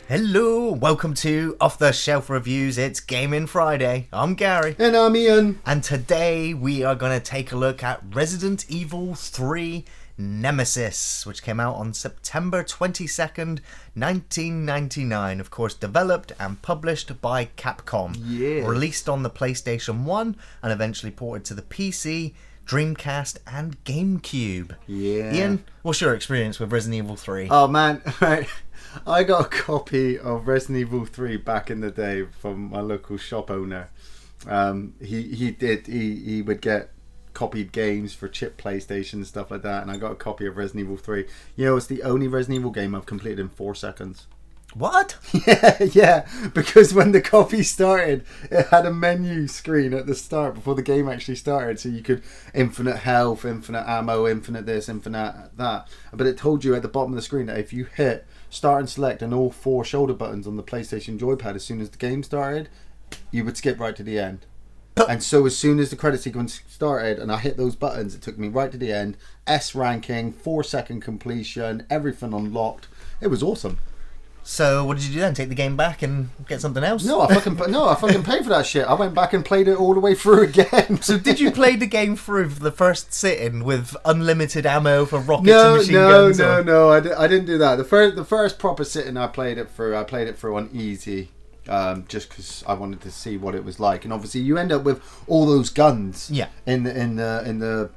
Hello, welcome to Off the Shelf Reviews. It's Gaming Friday. I'm Gary. And I'm Iain. And today we are going to take a look at Resident Evil 3 Nemesis, which came out on September 22nd, 1999. Of course, developed and published by Capcom. Yeah. Released on the PlayStation 1 and eventually ported to the PC, Dreamcast and GameCube. Yeah. Iain, what's your experience with Resident Evil 3? Oh man, right. I got a copy of Resident Evil 3 back in the day from my local shop owner. He would get copied games for chip PlayStation and stuff like that, and I got a copy of Resident Evil 3. You know, it's the only Resident Evil game I've completed in 4 seconds. What? Yeah, because when the copy started, it had a menu screen at the start before the game actually started, so you could infinite health, infinite ammo, infinite this, infinite that. But it told you at the bottom of the screen that if you hit start and select and all 4 shoulder buttons on the PlayStation joypad as soon as the game started, you would skip right to the end. And so as soon as the credit sequence started and I hit those buttons, it took me right to the end. S ranking, 4-second completion, everything unlocked. It was awesome. So what did you do then? Take the game back and get something else? No, I fucking paid for that shit. I went back and played it all the way through again. So did you play the game through for the first sitting with unlimited ammo for rockets and machine guns? No, I didn't do that. The first proper sitting I played it through on easy, just because I wanted to see what it was like. And obviously you end up with all those guns. Yeah. In the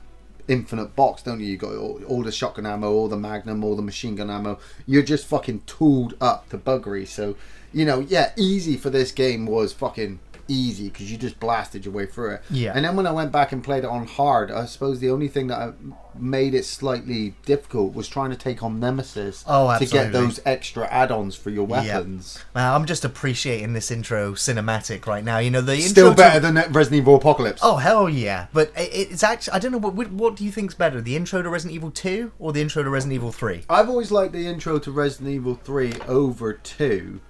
infinite box, don't you? You got all the shotgun ammo, all the magnum, all the machine gun ammo. You're just fucking tooled up to buggery. So, you know, yeah, easy for this game was fucking easy because you just blasted your way through it. Yeah. And then when I went back and played it on hard, I suppose the only thing that made it slightly difficult was trying to take on Nemesis to get those extra add-ons for your weapons. Yeah. I'm just appreciating this intro cinematic right now. You know, the intro still better than Resident Evil Apocalypse. Oh hell yeah! But it's actually, I don't know, what do you think's better, the intro to Resident Evil 2 or the intro to Resident Evil 3? I've always liked the intro to Resident Evil 3 over 2.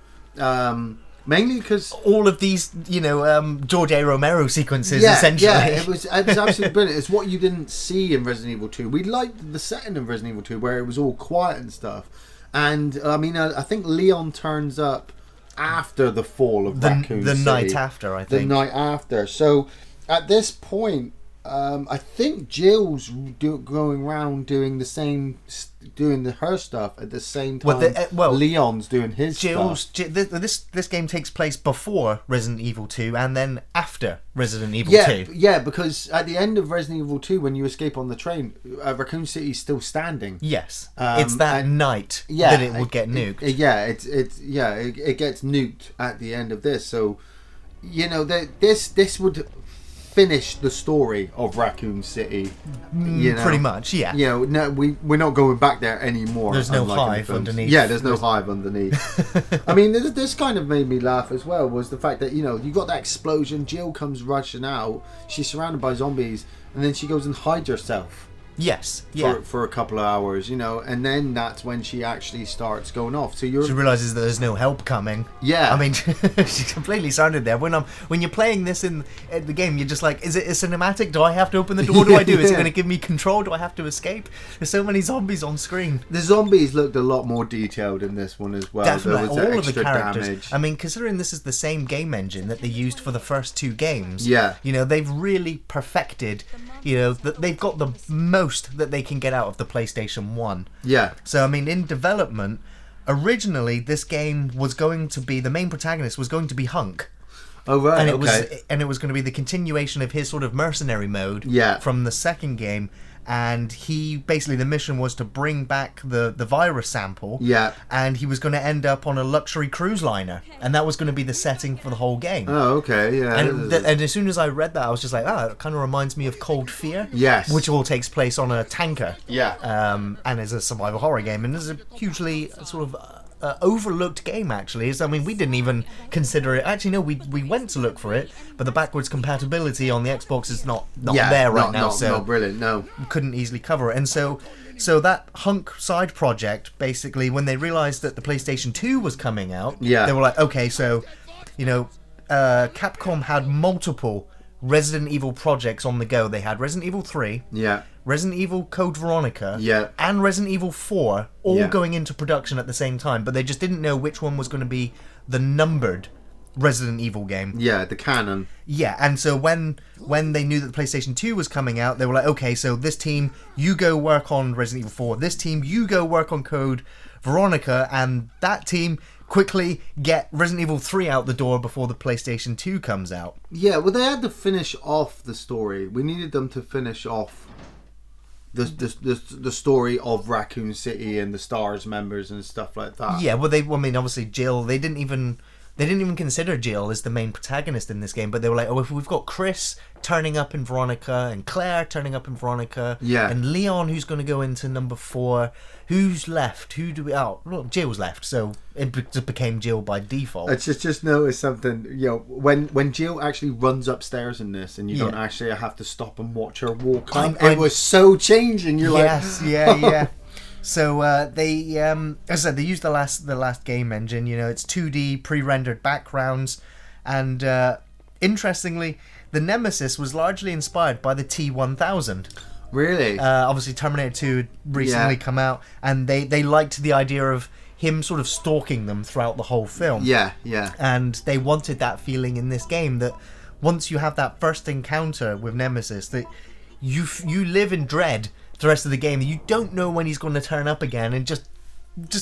Mainly because all of these, you know, George A. Romero sequences, essentially. Yeah, it was absolutely brilliant. It's what you didn't see in Resident Evil 2. We liked the setting of Resident Evil 2 where it was all quiet and stuff. And, I mean, I think Leon turns up after the fall of Raccoon City. The night after, I think. The night after. So, at this point, I think Jill's going around doing her stuff at the same time. Leon's doing his stuff. This game takes place before Resident Evil 2 and then after Resident Evil 2. Yeah, because at the end of Resident Evil 2, when you escape on the train, Raccoon City's still standing. Yes, it's that night that it would get nuked. It gets nuked at the end of this. So, you know, this would finish the story of Raccoon City, you know? Pretty much, yeah. You know, no, we're not going back there anymore. There's no hive underneath. Yeah, there's no hive underneath. I mean, this kind of made me laugh as well, was the fact that, you know, you got that explosion, Jill comes rushing out, she's surrounded by zombies, and then she goes and hides herself. Yes, yeah. For a couple of hours, you know, and then that's when she actually starts going off. So she realizes that there's no help coming. Yeah, I mean, she's completely sounded there. When you're playing this in the game, you're just like, is it a cinematic? Do I have to open the door? What do I do? Is it going to give me control? Do I have to escape? There's so many zombies on screen. The zombies looked a lot more detailed in this one as well. Definitely, there was all of the characters. Damage. I mean, considering this is the same game engine that they used for the first 2 games. Yeah, you know, they've really perfected. You know, they've got the most that they can get out of the PlayStation 1. Yeah. So, I mean, in development, originally this game was going to be, the main protagonist was going to be Hunk. Oh, right, and it was going to be the continuation of his sort of mercenary mode from the second game. And he basically, the mission was to bring back the virus sample. Yeah. And he was going to end up on a luxury cruise liner, and that was going to be the setting for the whole game. Oh, okay, yeah. And as soon as I read that, I was just like, it kind of reminds me of Cold Fear. Yes. Which all takes place on a tanker. Yeah. And is a survival horror game, and is a hugely sort of overlooked game, actually. I mean, we didn't even consider it. Actually, no, we went to look for it, but the backwards compatibility on the Xbox is not there right now. So not brilliant, no. We couldn't easily cover it. And so that Hunk side project, basically, when they realized that the PlayStation 2 was coming out, they were like, okay, so, you know, Capcom had multiple Resident Evil projects on the go. They had Resident Evil 3, Resident Evil Code Veronica, Yeah. and Resident Evil 4 all Yeah. going into production at the same time, but they just didn't know which one was going to be the numbered Resident Evil game. Yeah, the canon. Yeah, and so when they knew that the PlayStation 2 was coming out, they were like, okay, so this team, you go work on Resident Evil 4. This team, you go work on Code Veronica. And that team, quickly get Resident Evil 3 out the door before the PlayStation 2 comes out. Yeah, well, they had to finish off the story. We needed them to finish off the story of Raccoon City and the STARS members and stuff like that. Yeah, well, obviously Jill, they didn't even consider Jill as the main protagonist in this game, but they were like, oh, if we've got Chris turning up in Veronica, and Claire turning up in Veronica, Yeah. and Leon who's going to go into number 4, who's left? Who do we... Oh, well, Jill's left, so it just became Jill by default. I just noticed something, when Jill actually runs upstairs in this, and you don't actually have to stop and watch her walk up, it was so changing. You're yes, yeah. So they, as I said, they used the last game engine. It's 2D pre-rendered backgrounds, and interestingly, the Nemesis was largely inspired by the T-1000. Really? Obviously, Terminator 2 had recently come out, and they liked the idea of him sort of stalking them throughout the whole film. Yeah. And they wanted that feeling in this game, that once you have that first encounter with Nemesis, that you live in dread the rest of the game. You don't know when he's going to turn up again and just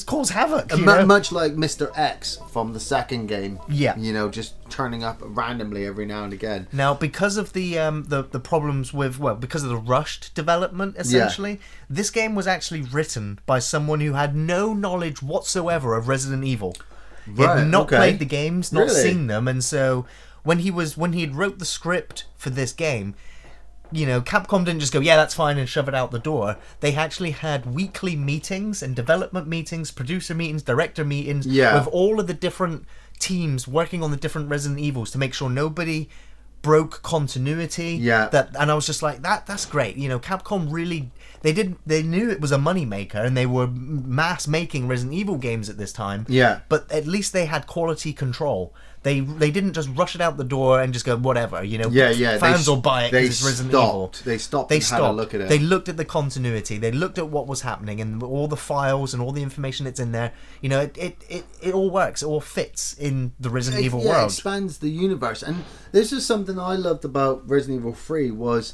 cause havoc. Much like Mr. X from the second game. Yeah. Just turning up randomly every now and again. Now, because of the problems with, because of the rushed development, essentially, this game was actually written by someone who had no knowledge whatsoever of Resident Evil. He had not played the games, not seen them, and so when he had wrote the script for this game, Capcom didn't just go, yeah, that's fine, and shove it out the door. They actually had weekly meetings and development meetings, producer meetings, director meetings, with all of the different teams working on the different Resident Evils to make sure nobody broke continuity. Yeah. And I was just like, that's great. Capcom really, they knew it was a moneymaker, and they were mass making Resident Evil games at this time. Yeah. But at least they had quality control. They didn't just rush it out the door and just go, whatever, fans will buy it because it's Resident Evil. They stopped and had a look at it. They looked at the continuity. They looked at what was happening and all the files and all the information that's in there. It all works. It all fits in the Resident Evil world. It expands the universe. And this is something I loved about Resident Evil 3 was...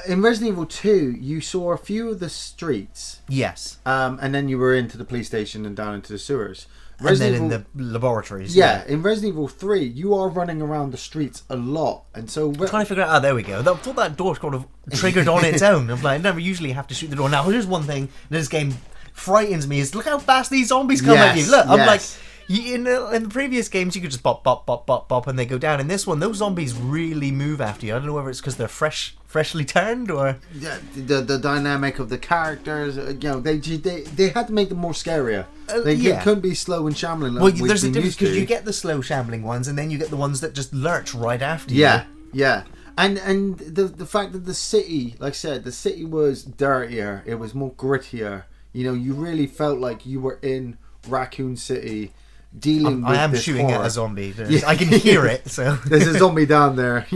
in Resident Evil 2, you saw a few of the streets. Yes. And then you were into the police station and down into the sewers. And then in the laboratories. Yeah, in Resident Evil 3, you are running around the streets a lot. And so... I'm trying to figure out... there we go. I thought that door kind of triggered on its own. I'm like, I never usually have to shoot the door. Now, here's one thing this game frightens me is look how fast these zombies come at you. Look, I'm like... In the previous games, you could just bop, bop, bop, bop, bop, and they go down. In this one, those zombies really move after you. I don't know whether it's because they're freshly turned or... Yeah, the dynamic of the characters, they had to make them more scarier. They couldn't be slow and shambling like we've there's a been difference used to. because you get the slow shambling ones, and then you get the ones that just lurch right after you. Yeah. And the fact that the city, like I said, the city was dirtier. It was more grittier. You really felt like you were in Raccoon City... dealing with I am this shooting horror. at a zombie. I can hear it. So there's a zombie down there,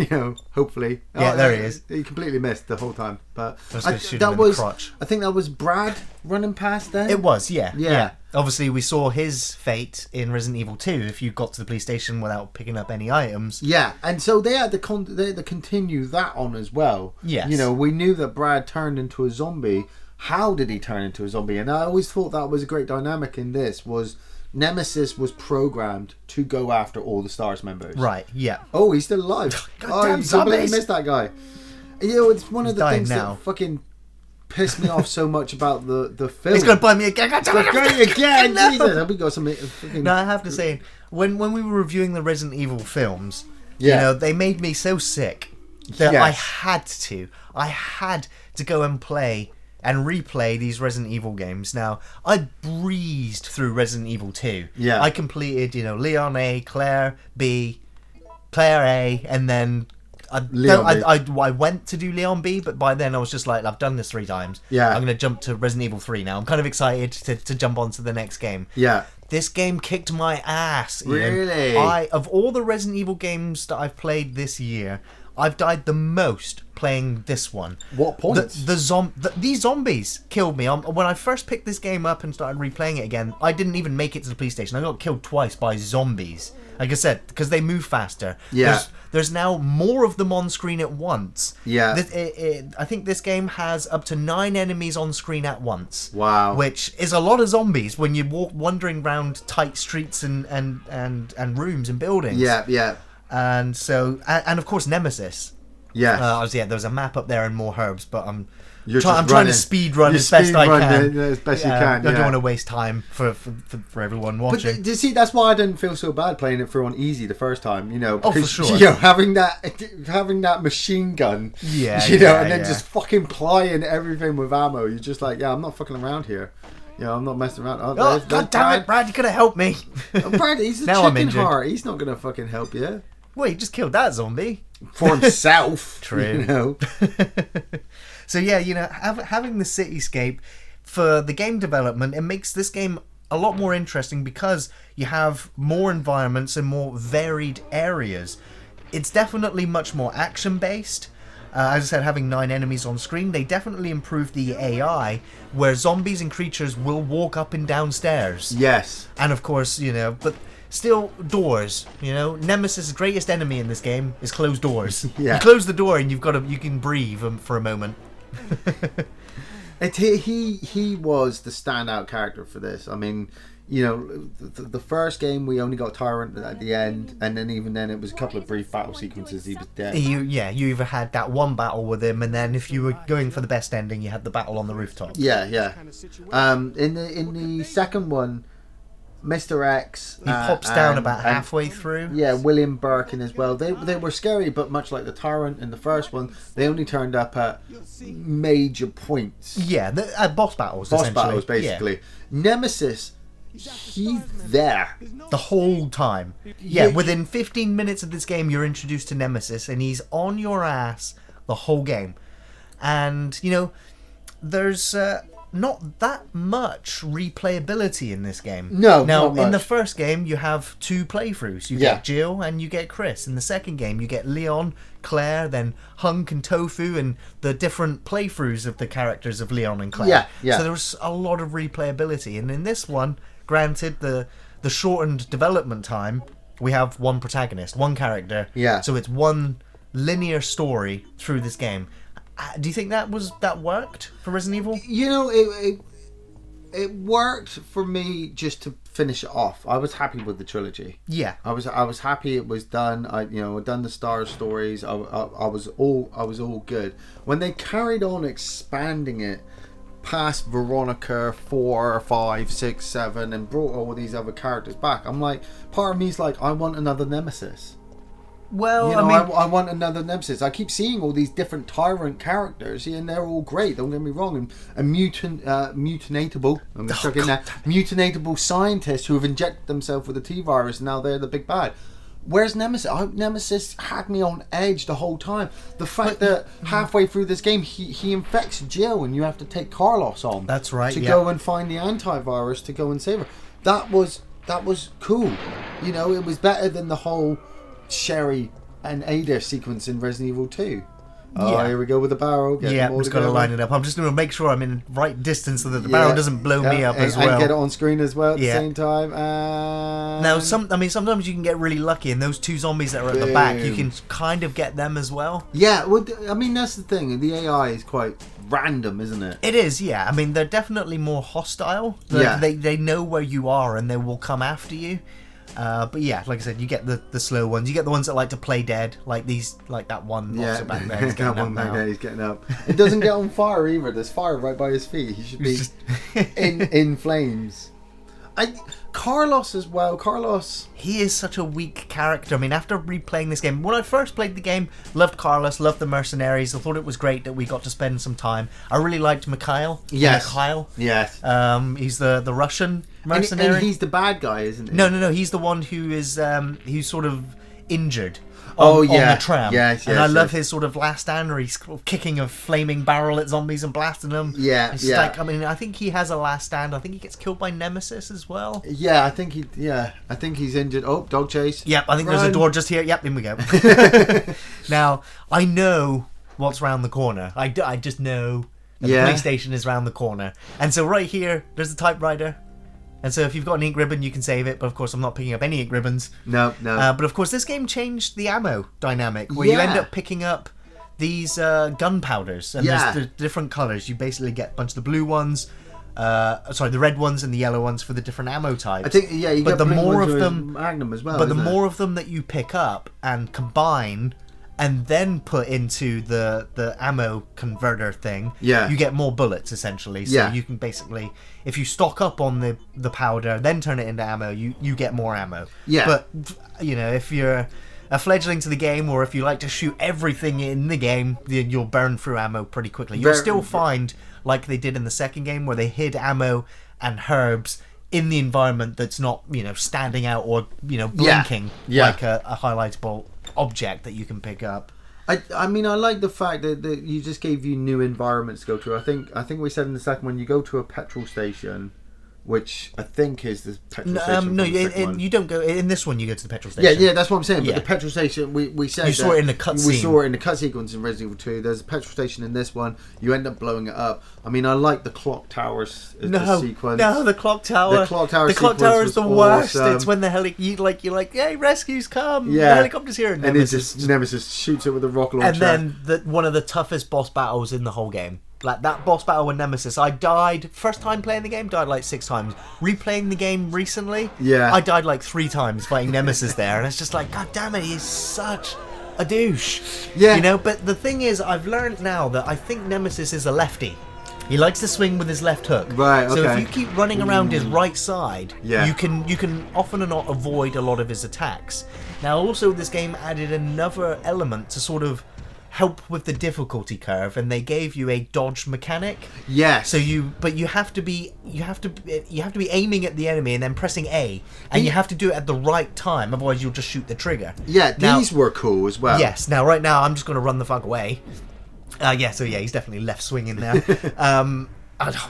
hopefully. Yeah, there he is. He completely missed the whole time. But I think that was Brad running past then. It was, yeah. Obviously, we saw his fate in Resident Evil 2. If you got to the police station without picking up any items. Yeah, and so they had to continue that on as well. Yes. We knew that Brad turned into a zombie. How did he turn into a zombie? And I always thought that was a great dynamic in this was. Nemesis was programmed to go after all the STARS members. Right, yeah. Oh, he's still alive. Goddamn you completely missed that guy. It's one of the things now. that fucking pissed me off so much about the film. He's going to bite me again. Again, No. Jesus. We got some fucking... No, I have to say, when we were reviewing the Resident Evil films, Yeah. they made me so sick that Yes. I had to go and play and replay these Resident Evil games. Now, I breezed through Resident Evil 2. Yeah. I completed, Leon A, Claire B, Claire A, and then I went to do Leon B, but by then I was just like, I've done this 3 times. Yeah. I'm going to jump to Resident Evil 3 now. I'm kind of excited to jump on to the next game. Yeah. This game kicked my ass, Iain. Really? Of all the Resident Evil games that I've played this year, I've died the most playing this one. What points? These zombies killed me. When I first picked this game up and started replaying it again, I didn't even make it to the police station. I got killed twice by zombies. Like I said, because they move faster. Yeah. There's now more of them on screen at once. Yeah. I think this game has up to 9 enemies on screen at once. Wow. Which is a lot of zombies when you're wandering around tight streets and rooms and buildings. Yeah, yeah. And so, and of course, Nemesis. Yeah. There's a map up there and more herbs, but I'm You're trying to speed run as best I can. As best you can. I don't want to waste time for everyone watching. But you see, that's why I didn't feel so bad playing it through on easy the first time. You know, for sure. You know, having that machine gun. Yeah. You know, and then just fucking plying everything with ammo. You're just like, I'm not fucking around here. You know, I'm not messing around. Oh, God damn it, Brad! You could have helped me. Brad, he's a chicken heart. He's not gonna fucking help you. Well, he just killed that zombie for himself. True. You know. So yeah, you know, having the cityscape for the game development, it makes this game a lot more interesting because you have more environments and more varied areas. It's definitely much more action based. As I said, having 9 enemies on screen, they definitely improved the AI, where zombies and creatures will walk up and down stairs. Yes. And of course, you know, but still doors. You know, Nemesis' greatest enemy in this game is closed doors. Yeah. You close the door and you can breathe for a moment. He was the standout character for this. I mean, you know, the first game we only got Tyrant at the end, and then even then it was a couple of brief battle sequences. He was dead. You either had that one battle with him, and then if you were going for the best ending, you had the battle on the rooftop. Yeah, yeah. In the second one, Mr. X. He pops down about halfway through. Yeah, William Birkin as well. They were scary, but much like the Tyrant in the first one, they only turned up at major points. Yeah, boss battles. Boss battles, basically. Yeah. Nemesis. He's there the whole time. Yeah, within 15 minutes of this game, you're introduced to Nemesis, and he's on your ass the whole game. And, you know, there's not that much replayability in this game. No, now, not much. In the first game, you have 2 playthroughs. You get Jill and you get Chris. In the second game, you get Leon, Claire, then Hunk and Tofu, and the different playthroughs of the characters of Leon and Claire. Yeah, yeah. So there's a lot of replayability. And in this one, granted, the shortened development time, we have one protagonist, one character. Yeah. So it's one linear story through this game. Do you think that worked for Resident Evil? You know, it worked for me just to finish it off. I was happy with the trilogy. Yeah. I was happy it was done. I'd done the Star stories. I was all good. When they carried on expanding it past Veronica 4, 5, 6, 7 and brought all these other characters back, I'm like, part of me's like, I want another Nemesis. Well, you know, I mean, I want another Nemesis. I keep seeing all these different Tyrant characters, and they're all great. Don't get me wrong. And mutinatable. I'm stuck in there. Mutinatable scientists who have injected themselves with the T-virus, and now they're the big bad. Where's Nemesis? Nemesis had me on edge the whole time. The fact that halfway through this game, he infects Jill, and you have to take Carlos on. That's right. To go and find the antivirus to go and save her. That was cool. You know, it was better than the whole Sherry and Ada sequence in Resident Evil 2. Oh, here we go with the barrel. I'm just going to line it up. I'm just going to make sure I'm in right distance so that the barrel doesn't blow me up as well. And get it on screen as well at the same time. Now, sometimes you can get really lucky, and those 2 zombies that are at the back, you can kind of get them as well. Yeah, well, I mean, that's the thing. The AI is quite random, isn't it? It is, yeah. I mean, they're definitely more hostile. They know where you are, and they will come after you. But yeah, like I said, you get the slow ones. You get the ones that like to play dead, like that one officer back there. He's getting up now. He's getting up. It doesn't get on fire either. There's fire right by his feet. He should be in flames. Carlos as well. Carlos. He is such a weak character. I mean, after replaying this game, when I first played the game, loved Carlos, loved the mercenaries. I thought it was great that we got to spend some time. I really liked Mikhail. Yes. Mikhail. Yes. He's the Russian mercenary. And he's the bad guy, isn't he? No. He's the one who is who's sort of injured Oh, on yeah. the tram. Yes, and I yes, love yes. his sort of last stand where he's sort of kicking a flaming barrel at zombies and blasting them. Yeah, It's yeah. like, I mean, I think he has a last stand. I think he gets killed by Nemesis as well. Yeah, I think he's injured. Oh, dog chase. Yep, I think there's a Run. door just here. Yep, in we go. Now, I know what's round the corner. I just know that Yeah. the police station is round the corner. And so right here, there's the typewriter. And so if you've got an ink ribbon, you can save it. But of course, I'm not picking up any ink ribbons. No. But of course, this game changed the ammo dynamic, where you end up picking up these gunpowders. And Yeah. there's the different colours. You basically get a bunch of the blue ones, the red ones and the yellow ones for the different ammo types. I think you But get the blue more ones of with them- Magnum as well. But the isn't it? more of them that you pick up and combine and then put into the ammo converter thing, Yeah. you get more bullets essentially. So Yeah. you can basically, if you stock up on the powder, then turn it into ammo, you get more ammo. Yeah. But, you know, if you're a fledgling to the game, or if you like to shoot everything in the game, then you'll burn through ammo pretty quickly. You'll still find, like they did in the second game, where they hid ammo and herbs in the environment that's not, you know, standing out or, you know, blinking like a highlightable object that you can pick up. I mean, I like the fact that you just gave you new environments to go to. I think we said in the second one, you go to a petrol station, which I think is the petrol station. No, from the second one. you don't go in this one. You go to the petrol station. Yeah, that's what I'm saying. But Yeah. the petrol station, we said You saw that it in the cutscene. We saw it in the cut sequence in Resident Evil 2. There's a petrol station in this one. You end up blowing it up. I mean, I like the clock towers as the sequence. No, the clock tower. The clock tower. The clock sequence tower was is the worst. awesome. It's when the you're like, hey, rescue's come. Yeah. The helicopter's here. And it just Nemesis shoots it with a rocket launcher. And then one of the toughest boss battles in the whole game. Like that boss battle with Nemesis, I died first time playing the game, died like 6 times. Replaying the game recently, I died like 3 times fighting Nemesis there, and it's just like, God damn it, he's such a douche. Yeah. You know, but the thing is, I've learned now that I think Nemesis is a lefty. He likes to swing with his left hook. Right, So if okay. you keep running around his right side, Yeah. you can often or not avoid a lot of his attacks. Now, also, this game added another element to sort of help with the difficulty curve, and they gave you a dodge mechanic. Yes. So you have to be aiming at the enemy and then pressing A, and you have to do it at the right time, otherwise you'll just shoot the trigger. Yeah, Now- these were cool as well. Yes. Now, right now, I'm just going to run the fuck away. He's definitely left swinging now. We're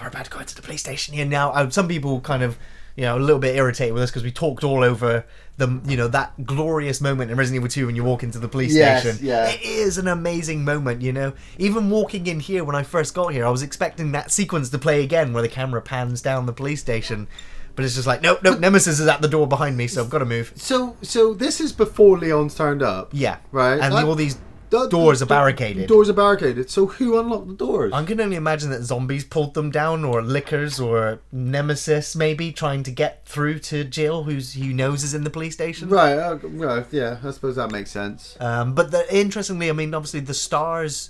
about to go into the police station here now. Some people kind of, you know, a little bit irritated with us because we talked all over that glorious moment in Resident Evil 2 when you walk into the police station. Yeah. It is an amazing moment, you know. Even walking in here when I first got here, I was expecting that sequence to play again where the camera pans down the police station. But it's just like, nope, Nemesis is at the door behind me, so I've got to move. So this is before Leon's turned up. Yeah. Right. And Like, all these doors are barricaded. Doors are barricaded. So who unlocked the doors? I can only imagine that zombies pulled them down, or lickers, or Nemesis maybe trying to get through to Jill, who knows is in the police station. Right. Yeah. I suppose that makes sense. But interestingly, I mean, obviously the STARS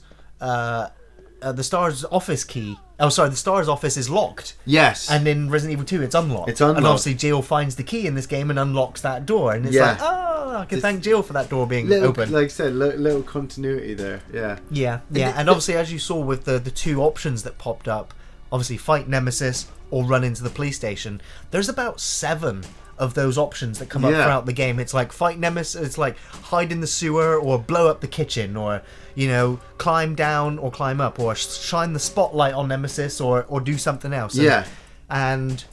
office key. Oh, sorry, the STARS office is locked. Yes. And in Resident Evil 2, it's unlocked. It's unlocked. And obviously Jill finds the key in this game and unlocks that door. And it's like, I can thank Jill for that door being open. Like I said, little continuity there. Yeah. Yeah. And obviously, as you saw with the 2 options that popped up, obviously fight Nemesis or run into the police station, there's about 7 of those options that come up throughout the game. It's like fight Nemesis, it's like hide in the sewer, or blow up the kitchen, or, you know, climb down or climb up, or shine the spotlight on Nemesis, or do something else. And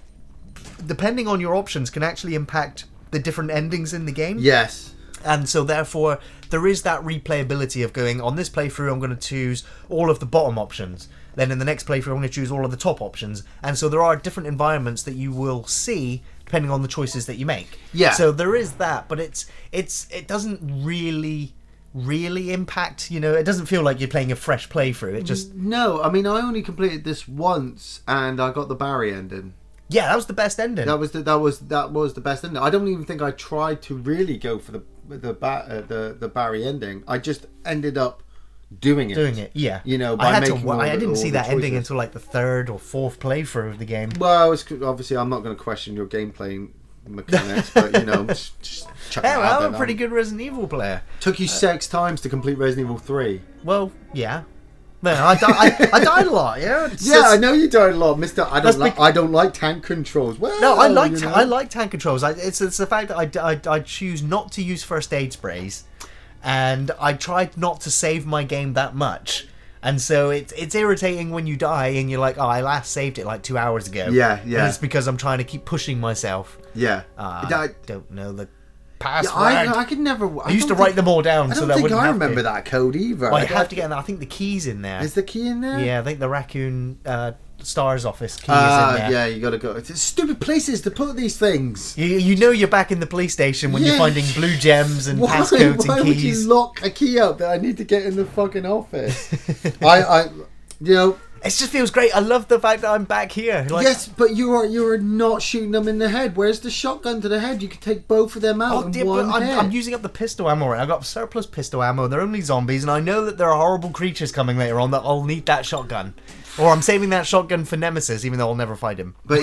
depending on your options can actually impact the different endings in the game. Yes. And so therefore there is that replayability of going, on this playthrough I'm going to choose all of the bottom options, then in the next playthrough I'm going to choose all of the top options. And so there are different environments that you will see depending on the choices that you make. Yeah. So there is that, but it doesn't really impact, you know, it doesn't feel like you're playing a fresh playthrough. It just No, I mean, I only completed this once and I got the Barry ending. Yeah, that was the best ending. That was the best ending. I don't even think I tried to really go for the Barry ending. I just ended up doing it. Yeah. You know, by making I didn't see that ending choices. until like the 3rd or 4th playthrough of the game. Well, it's, obviously, I'm not going to question your gameplay mechanics, but you know, just chuck it Hey, out well, there, I'm a pretty good Resident Evil player. Took you 6 times to complete Resident Evil 3. Well, yeah. Man, I died a lot. Yeah. I know you died a lot, Mister. I don't like tank controls. Well, no, I like tank controls. It's the fact that I choose not to use first aid sprays, and I tried not to save my game that much. And so it's irritating when you die and you're like, oh, I last saved it like 2 hours ago. Yeah. And it's because I'm trying to keep pushing myself. Yeah. I don't know the password. I could never. I used to write them all down so that I wouldn't have to. I remember that code either. Well, you have to get in there. I think the key's in there. Is the key in there? Yeah, I think the Raccoon Star's office key is in there. Yeah, you gotta go. It's stupid places to put these things. You know you're back in the police station when you're finding blue gems and passcodes why and keys. Why would you lock a key up that I need to get in the fucking office? It just feels great. I love the fact that I'm back here. Like, yes, but you are not shooting them in the head. Where's the shotgun to the head? You could take both of them out in one hit. I'm using up the pistol ammo right. I've got surplus pistol ammo. They're only zombies, and I know that there are horrible creatures coming later on that I'll need that shotgun. Or I'm saving that shotgun for Nemesis, even though I'll never fight him. But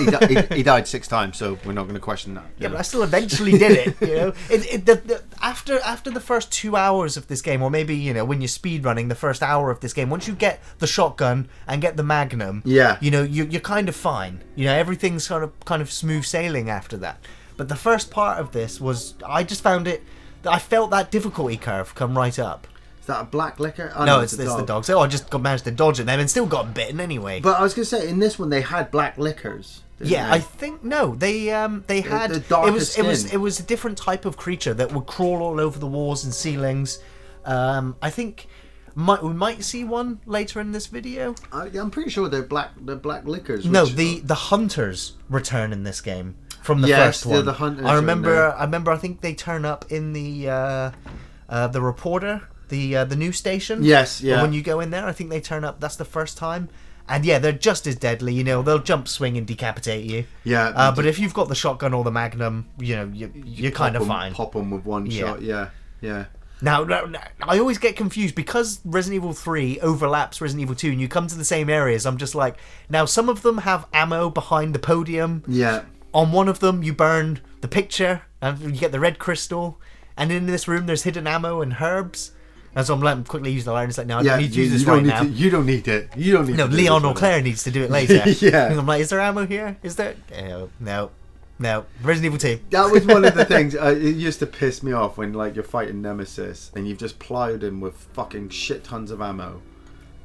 he died 6 times, so we're not going to question that. Yeah, but I still eventually did it. You know, after the first 2 hours of this game, or maybe when you're speed running the first hour of this game, once you get the shotgun and get the Magnum, you're kind of fine. Everything's kind of smooth sailing after that. But the first part of this was, I just found it. I felt that difficulty curve come right up. Is that a black liquor? Oh, no, it's the dog. So I just managed to dodge it then and still got bitten anyway. But I was going to say, in this one, they had black liquors. Yeah, they? I think no. They had it was a different type of creature that would crawl all over the walls and ceilings. I think we might see one later in this video. I'm pretty sure they're black liquors. No, the hunters return in this game from the first one. The hunters. I remember. I think they turn up in the reporter. The news station. Yes, yeah. When you go in there, I think they turn up. That's the first time, and yeah, they're just as deadly. They'll jump, swing, and decapitate you. Yeah. But if you've got the shotgun or the Magnum, you're kind of fine. Pop them with one shot. Yeah. Now, I always get confused because Resident Evil 3 overlaps Resident Evil 2, and you come to the same areas. I'm just like, now some of them have ammo behind the podium. Yeah. On one of them, you burn the picture, and you get the red crystal. And in this room, there's hidden ammo and herbs. And so I'm letting him quickly use the line. It's like, no, I don't need to use this right now. You don't need it. You don't need No, Leon or Claire needs to do it later. Yeah. And I'm like, is there ammo here? Is there? No. Resident Evil 2. That was one of the things. It used to piss me off when you're fighting Nemesis and you've just plied him with fucking shit tons of ammo.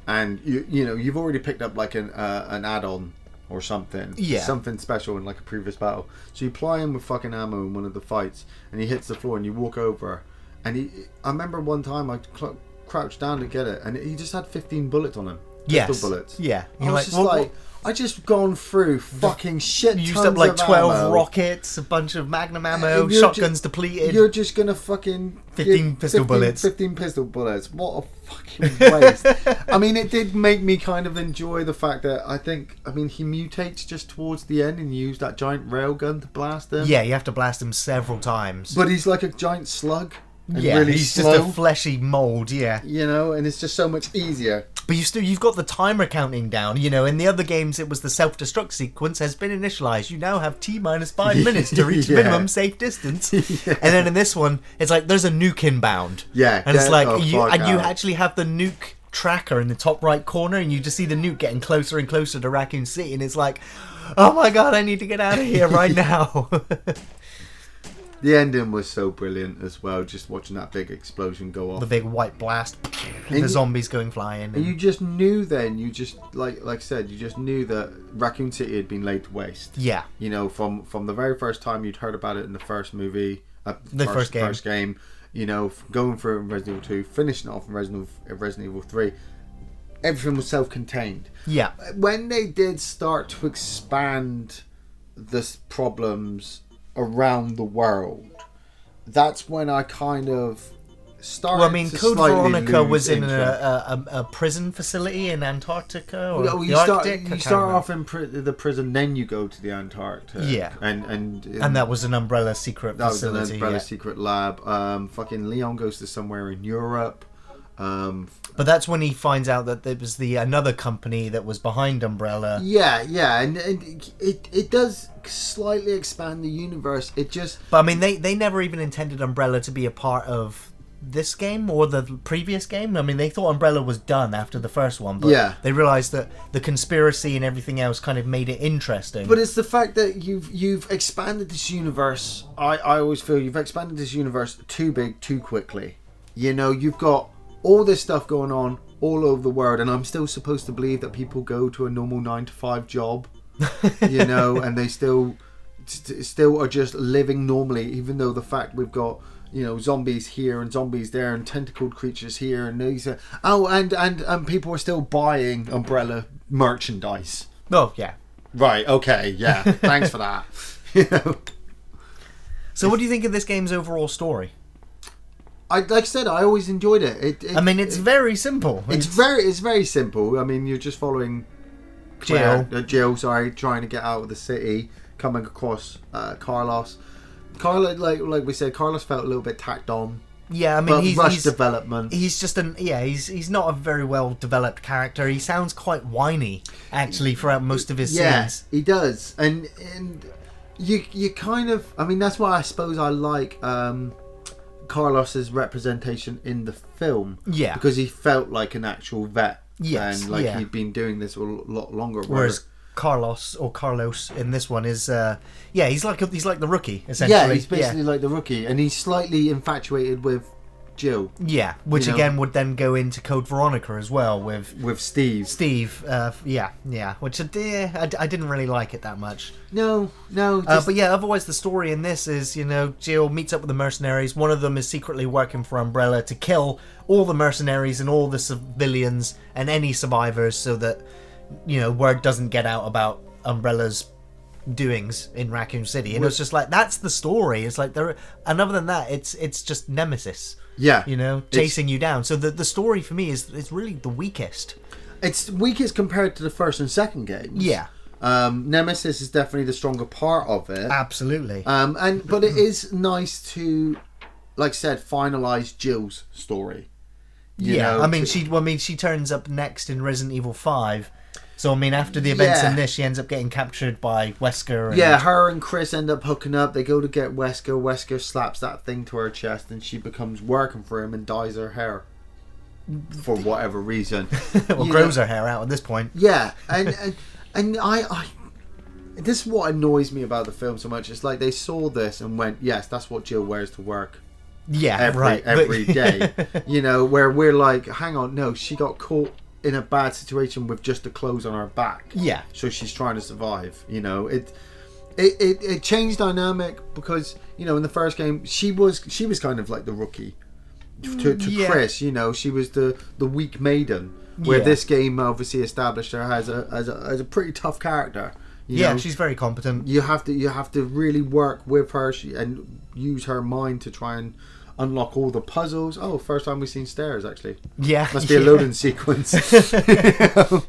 And you've already picked up like an add-on or something. Yeah. Something special in like a previous battle. So you ply him with fucking ammo in one of the fights and he hits the floor and you walk over. And I remember one time I crouched down to get it, and he just had 15 bullets on him. Yes. Pistol bullets. Yeah. I was just I just gone through fucking shit tons used up like 12 ammo. rockets, a bunch of Magnum ammo, shotguns depleted. You're just gonna fucking 15 pistol bullets. 15 pistol bullets. What a fucking waste. I mean, it did make me kind of enjoy the fact that he mutates just towards the end and you use that giant railgun to blast him. Yeah, you have to blast him several times. But he's like a giant slug. Yeah, really he's slow. just a fleshy mold, yeah. And it's just so much easier. But you've got the timer counting down. In the other games, it was the self-destruct sequence has been initialized. You now have T-minus 5 minutes to reach minimum safe distance. Yeah. And then in this one, it's like there's a nuke inbound. Yeah. And it's like, you actually have the nuke tracker in the top right corner, and you just see the nuke getting closer and closer to Raccoon City, and it's like, oh my god, I need to get out of here right now. The ending was so brilliant as well, just watching that big explosion go off. The big white blast, and the zombies going flying. And you just knew then, like I said, you just knew that Raccoon City had been laid to waste. Yeah. From the very first time you'd heard about it in the first movie, first game, going through it in Resident Evil 2, finishing it off in Resident Evil 3, everything was self-contained. Yeah. When they did start to expand the problems around the world, that's when I kind of started to Code Veronica was in interest. a prison facility in Antarctica or you the Arctic. You start off in the prison, then you go to the Antarctic. Yeah, and that was an Umbrella secret facility. That was an Umbrella secret lab. Fucking Leon goes to somewhere in Europe. But that's when he finds out that there was another company that was behind Umbrella. Yeah, and it does slightly expand the universe. It just... But they never even intended Umbrella to be a part of this game or the previous game. I mean, they thought Umbrella was done after the first one, but they realised that the conspiracy and everything else kind of made it interesting. But it's the fact that you've expanded this universe. I always feel you've expanded this universe too big, too quickly. You know, you've got all this stuff going on all over the world, and I'm still supposed to believe that people go to a normal 9-to-5 job, you know, and they still are just living normally, even though the fact we've got, you know, zombies here and zombies there and tentacled creatures here and these are, and people are still buying Umbrella merchandise. Oh yeah, right, okay, yeah, thanks for that. You know? So what do you think of this game's overall story? Like I said, I always enjoyed it. I mean, it's very simple. It's very simple. I mean, you're just following Jill, trying to get out of the city, coming across Carlos. Like we said, Carlos felt a little bit tacked on. Yeah, I mean, he's development. He's just he's not a very well developed character. He sounds quite whiny actually throughout most of his scenes. Yes, he does, and you kind of, I mean, that's why I suppose I like Carlos's representation in the film. Yeah, because he felt like an actual vet. Yes, and he'd been doing this a lot longer. Whereas Carlos in this one is he's like the rookie essentially. Yeah, he's basically like the rookie, and he's slightly infatuated with Jill. Yeah, which again would then go into Code Veronica as well with Steve. Which I didn't really like it that much. No. But yeah, otherwise the story in this is, you know, Jill meets up with the mercenaries. One of them is secretly working for Umbrella to kill all the mercenaries and all the civilians and any survivors, so that, you know, word doesn't get out about Umbrella's doings in Raccoon City. And it's just like, that's the story. It's like and other than that, it's just Nemesis. Yeah, you know, chasing you down. So the story for me is really the weakest. It's weakest compared to the first and second games. Yeah. Nemesis is definitely the stronger part of it. Absolutely. But it is nice to, like I said, finalize Jill's story. You know, I mean, she turns up next in Resident Evil 5. So, I mean, after the events in this, she ends up getting captured by Wesker. Her and Chris end up hooking up. They go to get Wesker. Wesker slaps that thing to her chest, and she becomes working for him and dyes her hair. For whatever reason. Or grows her hair out at this point. Yeah, and I this is what annoys me about the film so much. It's like they saw this and went, yes, that's what Jill wears to work. Yeah, every day. You know, where we're like, hang on, no, she got caught in a bad situation with just the clothes on her back. Yeah. So she's trying to survive. You know, it changed dynamic because, you know, in the first game she was kind of like the rookie to Chris. You know, she was the weak maiden. Where this game obviously established her as a pretty tough character. You know, she's very competent. You have to really work with her and use her mind to try and unlock all the puzzles. Oh, first time we've seen stairs, actually. Yeah. Must be a loading sequence. But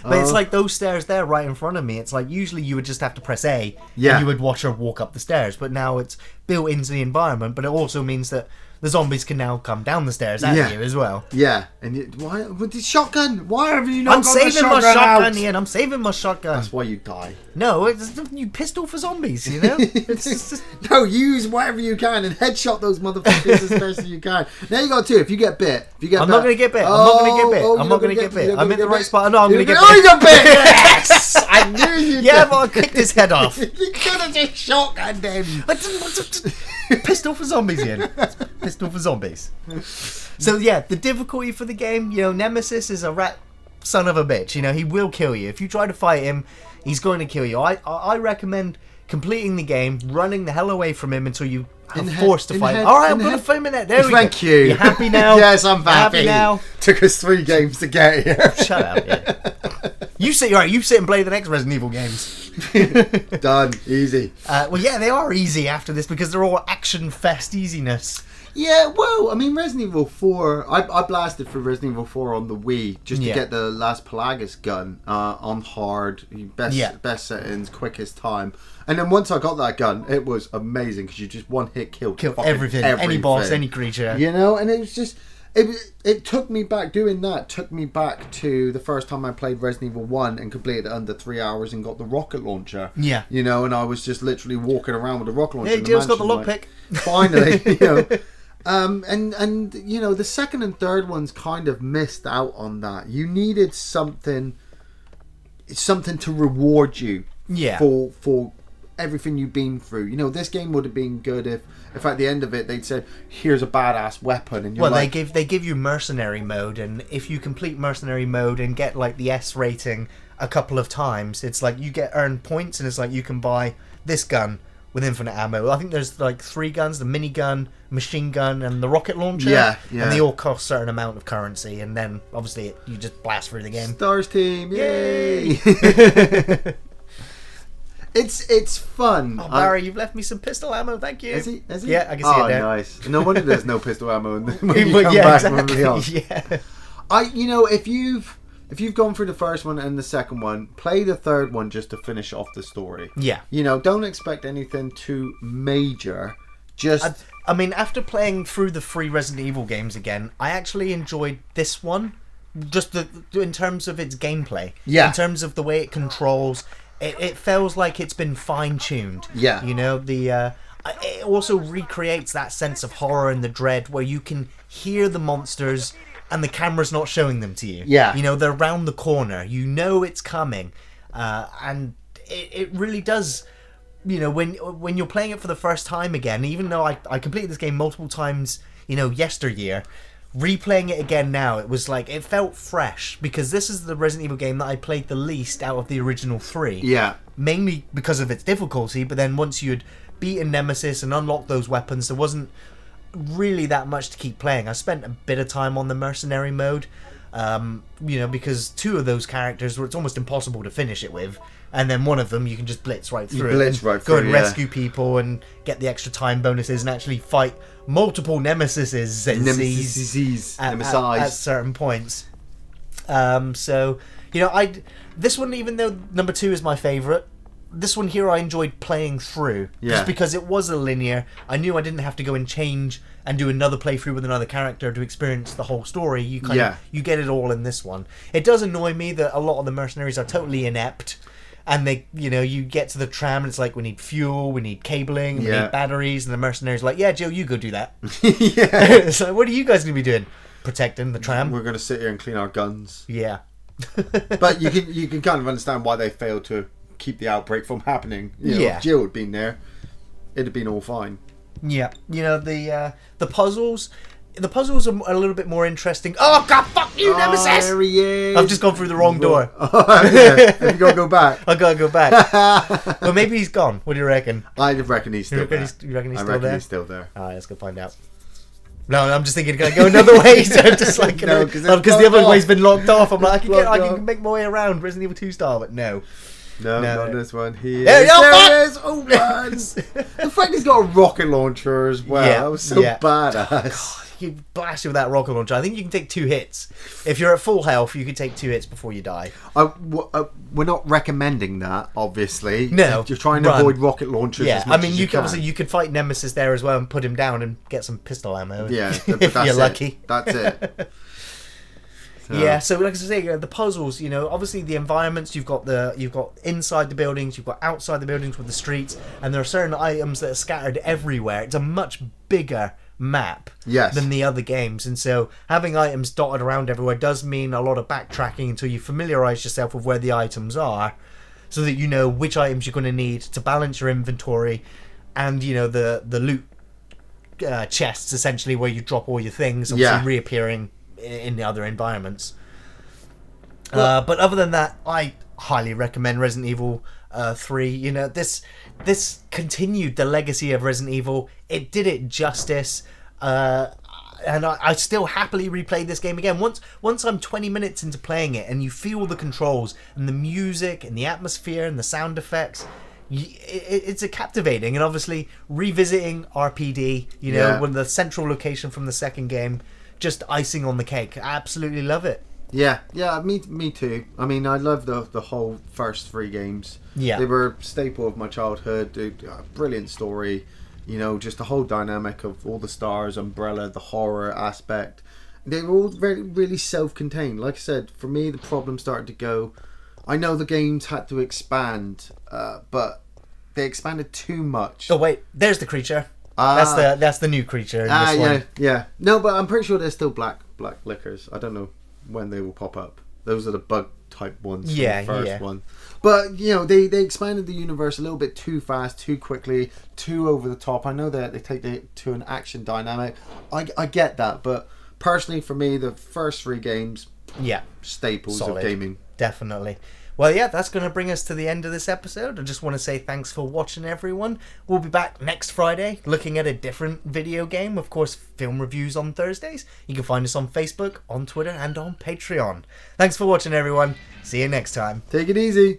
it's like those stairs there right in front of me. It's like usually you would just have to press A and you would watch her walk up the stairs. But now it's built into the environment. But it also means that the zombies can now come down the stairs at you as well. Yeah. And why with the shotgun? Why have you not got the shotgun? I'm saving my shotgun, Ian. I'm saving my shotgun. That's why you die. No, you pistol for zombies, you know? No, use whatever you can and headshot those motherfuckers as best as you can. Now you got two. If you get bit. I'm not going to get bit. I'm not going to get bit. I'm in the right spot. No, I'm going to get bit. Oh, you got bit! Yes! I knew you Yeah, but I kicked his head off. You could have just shotgunned him. Pistol for zombies, Ian. Pistol for zombies. So yeah, the difficulty for the game, you know, Nemesis is a rat son of a bitch. You know, he will kill you. If you try to fight him, he's going to kill you. I recommend completing the game, running the hell away from him until you are forced to fight him. Alright, I'm going to film it. There we go. Thank you. You happy now? Yes, I'm happy. Now? Took us 3 games to get here. Shut up, yeah. You sit and play the next Resident Evil games. Done. Easy. Well, yeah, they are easy after this because they're all action-fest easiness. Yeah, well, I mean, Resident Evil 4, I blasted for Resident Evil 4 on the Wii just to get the Las Pelagas gun on hard, best settings, quickest time. And then once I got that gun, it was amazing because you just one hit killed everything, any boss, any creature. You know, and it was just, it took me back, doing that took me back to the first time I played Resident Evil 1 and completed it under 3 hours and got the rocket launcher. Yeah. You know, and I was just literally walking around with the rocket launcher. Yeah, Jill's got the lockpick. Finally, you know. And you know, the second and third ones kind of missed out on that. You needed something to reward you for everything you've been through. You know, this game would have been good if at the end of it they'd said, here's a badass weapon, and you're like, they give you mercenary mode, and if you complete mercenary mode and get like the S rating a couple of times, it's like you get earned points, and it's like you can buy this gun with infinite ammo. I think there's like 3 guns: the minigun, machine gun, and the rocket launcher. Yeah. And they all cost a certain amount of currency, and then obviously you just blast through the game. Stars team, yay! It's fun. Oh, Barry, you've left me some pistol ammo. Thank you. Is he? Yeah, I can see it there. Oh, nice. No wonder there's no pistol ammo when you come back from the on. Yeah. You know, if you've gone through the first one and the second one, play the third one just to finish off the story. Yeah. You know, don't expect anything too major. Just I mean, after playing through the 3 Resident Evil games again, I actually enjoyed this one. Just in terms of its gameplay. Yeah. In terms of the way it controls, it feels like it's been fine-tuned. Yeah. You know, it also recreates that sense of horror and the dread where you can hear the monsters and the camera's not showing them to you. Yeah. You know, they're around the corner. You know it's coming. And it really does... You know, when you're playing it for the first time again, even though I completed this game multiple times, you know, yesteryear, replaying it again now, it was like, it felt fresh, because this is the Resident Evil game that I played the least out of the original 3. Yeah. Mainly because of its difficulty, but then once you'd beaten Nemesis and unlocked those weapons, there wasn't really that much to keep playing. I spent a bit of time on the mercenary mode, you know, because 2 of those characters were, it's almost impossible to finish it with. And then one of them you can just blitz right through. Go and rescue people and get the extra time bonuses and actually fight multiple Nemesises at certain points. So, you know, this one, even though number 2 is my favourite, this one here I enjoyed playing through. Yeah. Just because it was a linear. I knew I didn't have to go and change and do another playthrough with another character to experience the whole story. You you get it all in this one. It does annoy me that a lot of the mercenaries are totally inept. And they, you know, you get to the tram and it's like, we need fuel, we need cabling, we need batteries, and the mercenaries are like, yeah, Joe, you go do that. Yeah. So what are you guys going to be doing? Protecting the tram? We're going to sit here and clean our guns. Yeah. But you can kind of understand why they failed to keep the outbreak from happening. You know, if Jill had been there, it'd have been all fine. Yeah. You know, the puzzles... The puzzles are a little bit more interesting. Oh, God, fuck you, Nemesis! There he is. I've just gone through the wrong door. Have you got to go back? I've got to go back. Well, maybe he's gone. What do you reckon? I reckon he's still there. You reckon he's I still reckon there? he's still there. Alright, let's go find out. No, I'm just thinking, can I go another way? So just like, No, because the other way's been locked off. I'm like, I can make my way around Resident Evil 2 style, but no. No, not this one. There it is. Oh, man. The fact he's got a rocket launcher as well. Yeah, That was so badass. God, you blast you with that rocket launcher. I think you can take 2 hits. If you're at full health, you can take 2 hits before you die. We're not recommending that, obviously. No, you're trying to avoid rocket launchers. Yeah, as much I mean, as you could fight Nemesis there as well and put him down and get some pistol ammo. Yeah, if you're lucky. That's it. Yeah, so like I say, the puzzles, you know, obviously the environments, you've got inside the buildings, you've got outside the buildings with the streets, and there are certain items that are scattered everywhere. It's a much bigger map than the other games, and so having items dotted around everywhere does mean a lot of backtracking until you familiarise yourself with where the items are, so that you know which items you're going to need to balance your inventory, and you know the loot chests essentially where you drop all your things, obviously reappearing in the other environments. But other than that, I highly recommend Resident Evil 3. You know, this continued the legacy of Resident Evil. It did it justice, and I still happily replay this game again. Once I'm 20 minutes into playing it, and you feel the controls and the music and the atmosphere and the sound effects, it's a captivating. And obviously revisiting RPD, you know, when the central location from the second game, just icing on the cake. I absolutely love it. Yeah, me too. I mean, I love the whole first 3 games. Yeah, they were a staple of my childhood. Brilliant story, you know, just the whole dynamic of all the stars, Umbrella, the horror aspect. They were all really self-contained. Like I said, for me, the problem started to go. I know the games had to expand, but they expanded too much. Oh wait, there's the creature. That's the new creature in this one. Yeah. No, but I'm pretty sure they're still black liquors. I don't know when they will pop up. Those are the bug type ones. Yeah, from the first yeah. one. But they expanded the universe a little bit too fast, too quickly, too over the top. I know that they take it to an action dynamic. I get that, but personally, for me, the first 3 games, staples Solid. of gaming. Definitely. Well, yeah, that's going to bring us to the end of this episode. I just want to say thanks for watching, everyone. We'll be back next Friday looking at a different video game. Of course, film reviews on Thursdays. You can find us on Facebook, on Twitter, and on Patreon. Thanks for watching, everyone. See you next time. Take it easy.